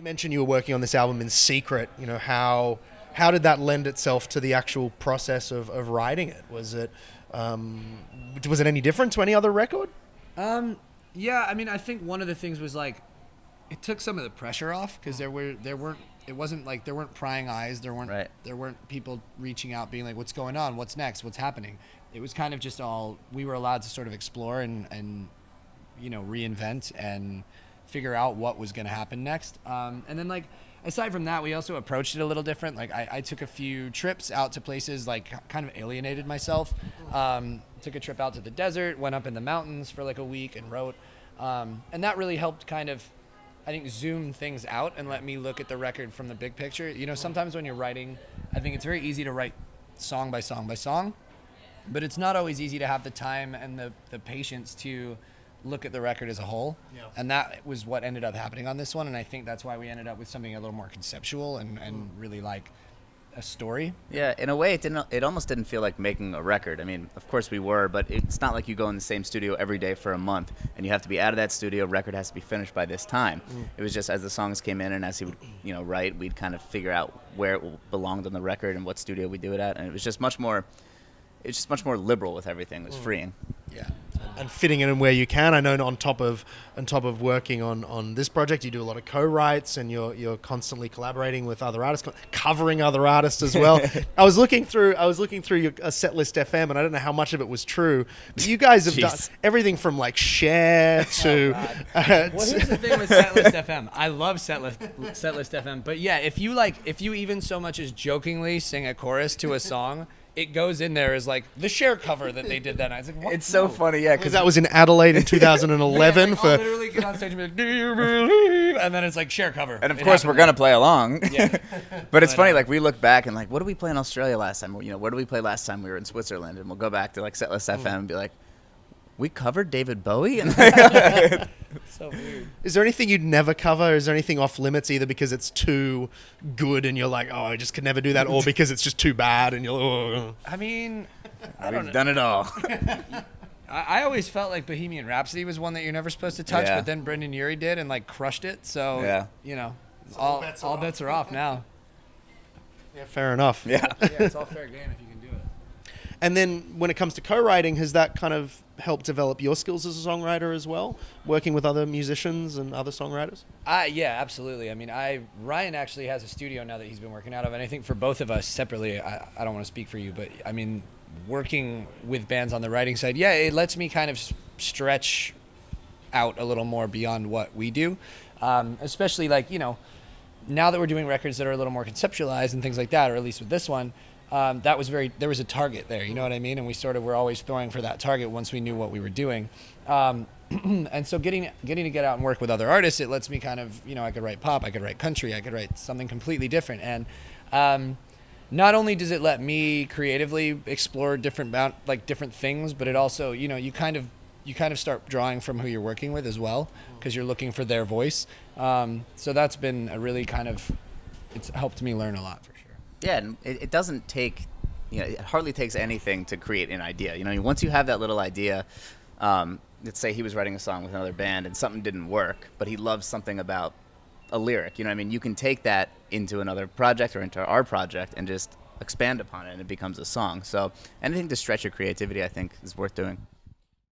You mentioned you were working on this album in secret. You know, how did that lend itself to the actual process of writing it? Was it any different to any other record? Yeah, I mean, I think one of the things was like, it took some of the pressure off because there weren't prying eyes, there weren't people reaching out being like, what's going on, what's next, what's happening. It was kind of just all, we were allowed to sort of explore and you know, reinvent and figure out what was going to happen next. And then like, aside from that, we also approached it a little different. Like I took a few trips out to places, like kind of alienated myself. Took a trip out to the desert, went up in the mountains for like a week and wrote. And that really helped kind of, I think, zoom things out and let me look at the record from the big picture. You know, sometimes when you're writing, I think it's very easy to write song by song by song, but it's not always easy to have the time and the patience to look at the record as a whole. Yeah. And that was what ended up happening on this one, and I think that's why we ended up with something a little more conceptual and really like a story. Yeah, in a way it almost didn't feel like making a record. I mean, of course we were, but it's not like you go in the same studio every day for a month and you have to be out of that studio, record has to be finished by this time. It was just as the songs came in and as he would, you know, write, we'd kind of figure out where it belonged on the record and what studio we do it at, and it was just much more liberal with everything. It was freeing. Yeah, and fitting in where you can. I know on top of working on this project, you do a lot of co-writes, and you're constantly collaborating with other artists, covering other artists as well. I was looking through your Setlist FM, and I don't know how much of it was true. But you guys have done everything from like Cher to. What is the thing with Setlist FM? I love Setlist FM, but yeah, if you even so much as jokingly sing a chorus to a song, it goes in there as like the Cher cover that they did that night. It's like, what? It's so funny, yeah, because that was in Adelaide in 2011. Yeah, like, I'll literally get on stage and be like, "Do you believe?" And then it's like Cher cover. And of course, we're gonna play along. Yeah. But it's funny, like we look back and like, what did we play in Australia last time? You know, where did we play last time we were in Switzerland? And we'll go back to like Setlist FM and be like, we covered David Bowie. So weird. Is there anything you'd never cover? Is there anything off limits, either because it's too good and you're like, oh, I just could never do that, or because it's just too bad and you're oh. I mean, We've done it all. I always felt like Bohemian Rhapsody was one that you're never supposed to touch, but then Brendan Urie did and like crushed it. So you know, all bets are off now. Yeah, fair enough. Yeah, it's all fair game if you can do it. And then when it comes to co-writing, has that kind of helped develop your skills as a songwriter as well, working with other musicians and other songwriters? Yeah, absolutely. I mean, Ryan actually has a studio now that he's been working out of, and I think for both of us separately, I don't want to speak for you, but I mean, working with bands on the writing side, yeah, it lets me kind of stretch out a little more beyond what we do, especially like, you know, now that we're doing records that are a little more conceptualized and things like that, or at least with this one, there was a target there, you know what I mean? And we sort of were always throwing for that target once we knew what we were doing. And so getting to get out and work with other artists, it lets me kind of, you know, I could write pop, I could write country, I could write something completely different. And not only does it let me creatively explore different things, but it also, you know, you kind of start drawing from who you're working with as well, because you're looking for their voice. So that's been a really it's helped me learn a lot for sure. Yeah, and it doesn't take, you know, it hardly takes anything to create an idea. You know, once you have that little idea, let's say he was writing a song with another band and something didn't work, but he loves something about a lyric. You know what I mean? You can take that into another project or into our project and just expand upon it, and it becomes a song. So anything to stretch your creativity, I think, is worth doing.